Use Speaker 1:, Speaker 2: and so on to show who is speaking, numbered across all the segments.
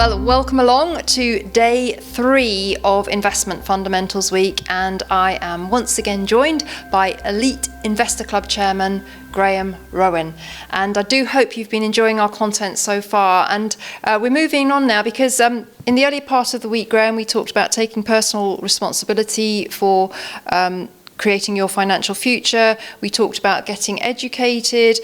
Speaker 1: Well, welcome along to day 3 of Investment Fundamentals Week, and I am once again joined by Elite Investor Club Chairman Graham Rowan. And I do hope you've been enjoying our content so far. And we're moving on now because in the early part of the week, Graham, we talked about taking personal responsibility for creating your financial future. We talked about getting educated.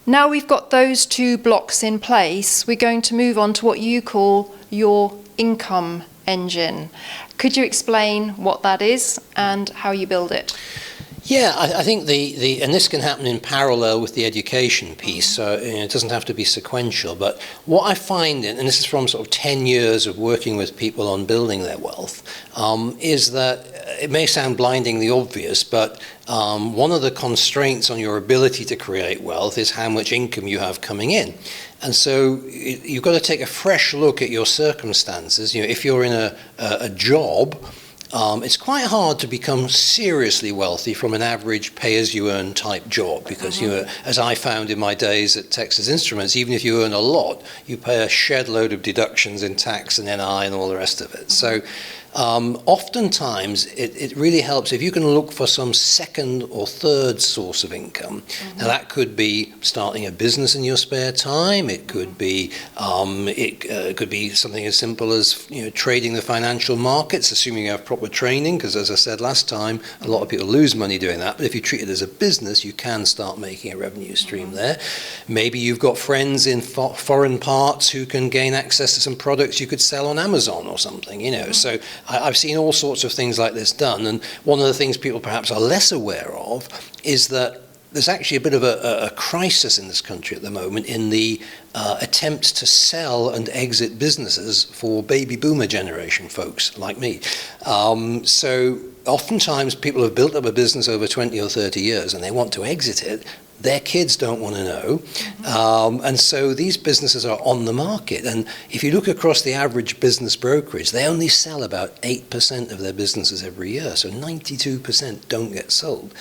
Speaker 1: Now we've got those 2 blocks in place, we're going to move on to what you call your income engine. Could you explain what that is and how you build it?
Speaker 2: Yeah, I think and this can happen in parallel with the education piece, so it doesn't have to be sequential, but what I find, and this is from sort of 10 years of working with people on building their wealth, is that it may sound blindingly obvious, but one of the constraints on your ability to create wealth is how much income you have coming in. And so you've got to take a fresh look at your circumstances. You know, if you're in a job, it's quite hard to become seriously wealthy from an average pay-as-you-earn type job because, you know, as I found in my days at Texas Instruments, even if you earn a lot, you pay a shed load of deductions in tax and NI and all the rest of it. So oftentimes it really helps if you can look for some second or third source of income. Now that could be starting a business in your spare time. It could be something as simple as, you know, trading the financial markets, assuming you have proper training, because as I said last time, a lot of people lose money doing that. But if you treat it as a business, you can start making a revenue stream there. Maybe you've got friends in foreign parts who can gain access to some products you could sell on Amazon or something, you know. So I've seen all sorts of things like this done, and one of the things people perhaps are less aware of is that there's actually a bit of a crisis in this country at the moment in the attempts to sell and exit businesses for baby boomer generation folks like me. So oftentimes people have built up a business over 20 or 30 years and they want to exit it. Their kids don't want to know. And so these businesses are on the market. And if you look across the average business brokerage, they only sell about 8% of their businesses every year. So 92% don't get sold.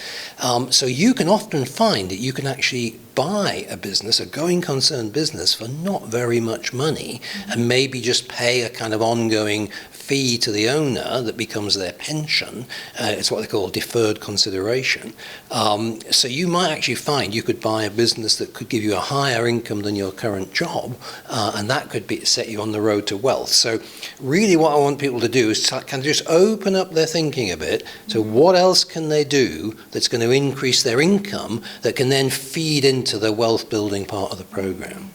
Speaker 2: So you can often find that you can actually buy a business, a going concern business, for not very much money and maybe just pay a kind of ongoing fee to the owner that becomes their pension. It's what they call deferred consideration. So you might actually find you could buy a business that could give you a higher income than your current job, and that could set you on the road to wealth. So really what I want people to do is kind of just open up their thinking a bit to what else can they do that's going to increase their income that can then feed into the wealth building part of the program.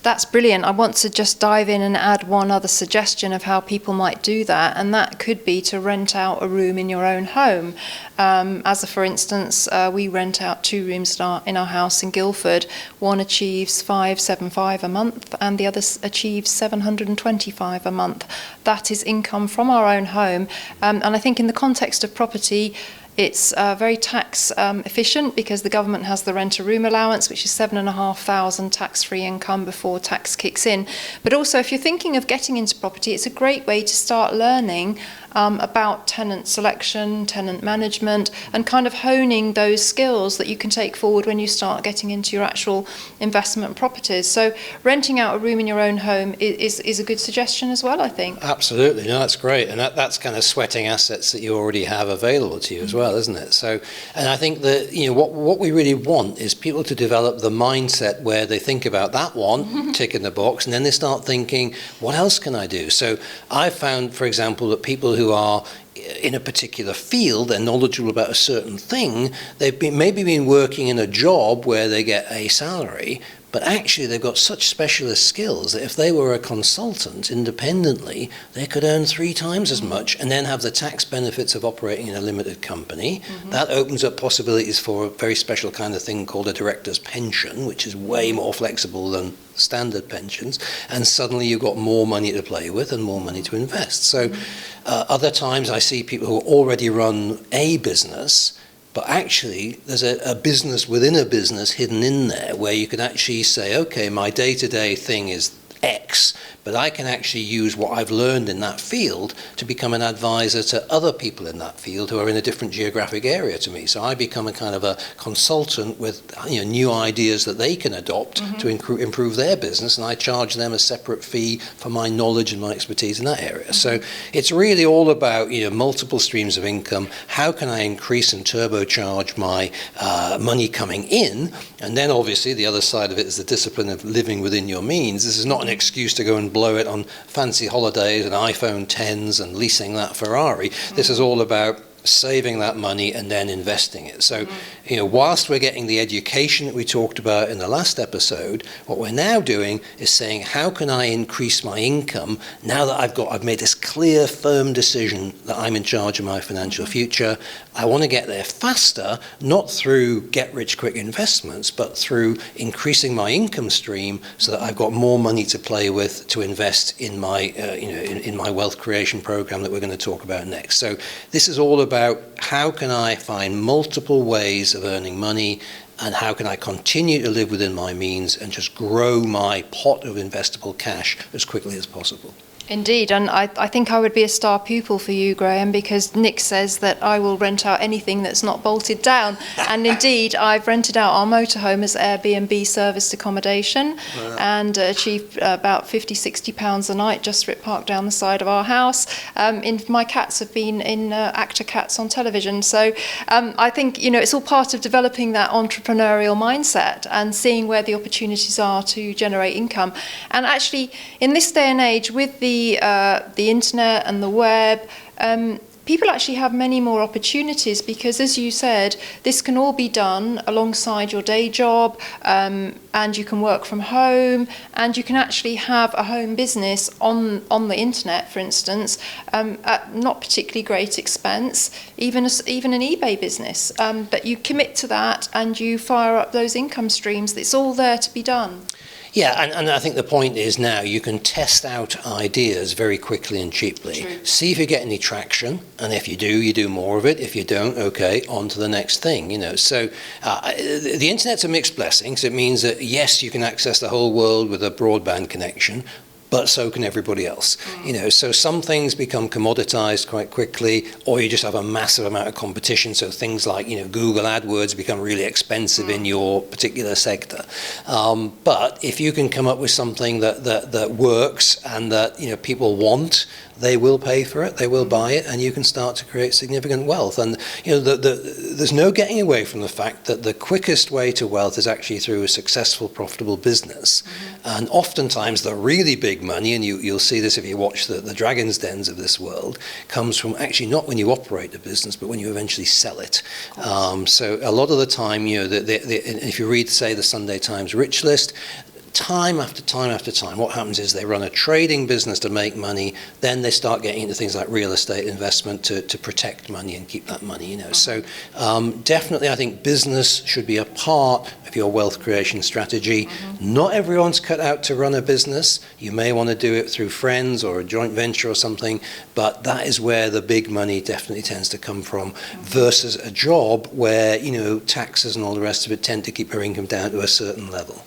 Speaker 1: That's brilliant. I want to just dive in and add one other suggestion of how people might do that, and that could be to rent out a room in your own home. For instance, we rent out 2 rooms in our house in Guildford. One achieves $575 a month and the other achieves $725 a month. That is income from our own home. And I think in the context of property, it's very tax efficient because the government has the rent-a-room allowance, which is $7,500 tax-free income before tax kicks in. But also, if you're thinking of getting into property, it's a great way to start learning about tenant selection, tenant management, and kind of honing those skills that you can take forward when you start getting into your actual investment properties. So renting out a room in your own home is a good suggestion as well, I think.
Speaker 2: Absolutely, no, that's great, and that's kind of sweating assets that you already have available to you as well, isn't it? So, and I think that, you know, what we really want is people to develop the mindset where they think about that one, tick in the box, and then they start thinking, what else can I do? So I've found, for example, that people who are in a particular field, they're knowledgeable about a certain thing, they've maybe been working in a job where they get a salary, but actually they've got such specialist skills that if they were a consultant independently, they could earn 3 times as much and then have the tax benefits of operating in a limited company. That opens up possibilities for a very special kind of thing called a director's pension, which is way more flexible than standard pensions, and suddenly you've got more money to play with and more money to invest. So other times I see people who already run a business, but actually there's a business within a business hidden in there where you can actually say, okay, my day-to-day thing is X, but I can actually use what I've learned in that field to become an advisor to other people in that field who are in a different geographic area to me. So I become a kind of a consultant with new ideas that they can adopt to improve their business, and I charge them a separate fee for my knowledge and my expertise in that area. So it's really all about multiple streams of income. How can I increase and turbocharge my money coming in? And then obviously the other side of it is the discipline of living within your means. This is not an excuse to go and blow it on fancy holidays and iPhone 10s and leasing that Ferrari. This is all about saving that money and then investing it. So, whilst we're getting the education that we talked about in the last episode, what we're now doing is saying, how can I increase my income now that I've made this clear, firm decision that I'm in charge of my financial future? I want to get there faster, not through get-rich-quick investments, but through increasing my income stream so that I've got more money to play with to invest in my, in my wealth creation program that we're going to talk about next. So this is all about how can I find multiple ways of earning money, and how can I continue to live within my means and just grow my pot of investable cash as quickly as possible.
Speaker 1: Indeed, and I think I would be a star pupil for you, Graham, because Nick says that I will rent out anything that's not bolted down. And indeed, I've rented out our motorhome as Airbnb serviced accommodation and achieved about £50-60 a night just for it parked down the side of our house. My cats have been in actor cats on television. So I think, it's all part of developing that entrepreneurial mindset and seeing where the opportunities are to generate income. And actually, in this day and age, with the internet and the web, people actually have many more opportunities because, as you said, this can all be done alongside your day job, and you can work from home, and you can actually have a home business on the internet, for instance, at not particularly great expense, even an eBay business. But you commit to that and you fire up those income streams. It's all there to be done.
Speaker 2: Yeah, and I think the point is now you can test out ideas very quickly and cheaply.
Speaker 1: True.
Speaker 2: See if you get any traction, and if you do, you do more of it. If you don't, okay, on to the next thing. So the internet's a mixed blessing. So it means that yes, you can access the whole world with a broadband connection, but so can everybody else. So some things become commoditized quite quickly, or you just have a massive amount of competition. So things like, Google AdWords become really expensive in your particular sector. But if you can come up with something that works and that, people want, they will pay for it, they will buy it, and you can start to create significant wealth. And there's no getting away from the fact that the quickest way to wealth is actually through a successful, profitable business. And oftentimes the really big money, and you'll see this if you watch the Dragon's Dens of this world, comes from actually not when you operate the business, but when you eventually sell it. So a lot of the time, if you read, say, the Sunday Times Rich List, time after time after time, what happens is they run a trading business to make money, then they start getting into things like real estate investment to protect money and keep that money, So definitely I think business should be a part of your wealth creation strategy. Not everyone's cut out to run a business. You may want to do it through friends or a joint venture or something, but that is where the big money definitely tends to come from versus a job where, taxes and all the rest of it tend to keep your income down to a certain level.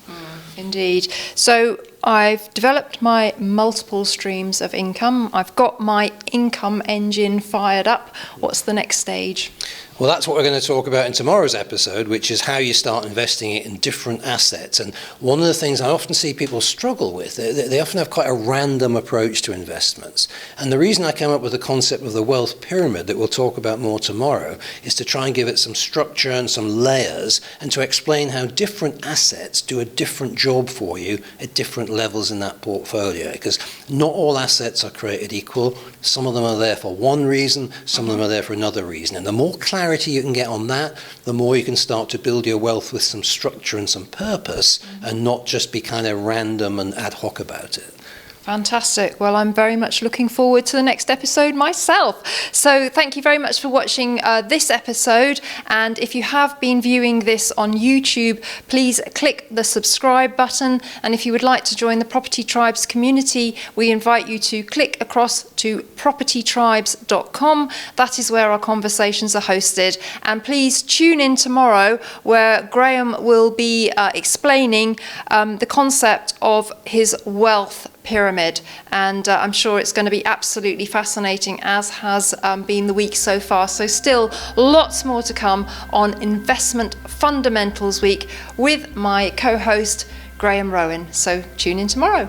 Speaker 1: Indeed. So I've developed my multiple streams of income. I've got my income engine fired up. What's the next stage?
Speaker 2: Well, that's what we're going to talk about in tomorrow's episode, which is how you start investing it in different assets. And one of the things I often see people struggle with, they often have quite a random approach to investments. And the reason I came up with the concept of the wealth pyramid that we'll talk about more tomorrow is to try and give it some structure and some layers and to explain how different assets do a different job for you at different levels in that portfolio. Because not all assets are created equal. Some of them are there for one reason, some of them are there for another reason. And the more clarity you can get on that, the more you can start to build your wealth with some structure and some purpose and not just be kind of random and ad hoc about it.
Speaker 1: Fantastic. Well, I'm very much looking forward to the next episode myself. So thank you very much for watching this episode. And if you have been viewing this on YouTube, please click the subscribe button. And if you would like to join the Property Tribes community, we invite you to click across to propertytribes.com. That is where our conversations are hosted. And please tune in tomorrow, where Graham will be explaining the concept of his wealth pyramid, and I'm sure it's going to be absolutely fascinating, as has been the week so far. So still lots more to come on Investment Fundamentals Week with my co-host Graham Rowan. So tune in tomorrow.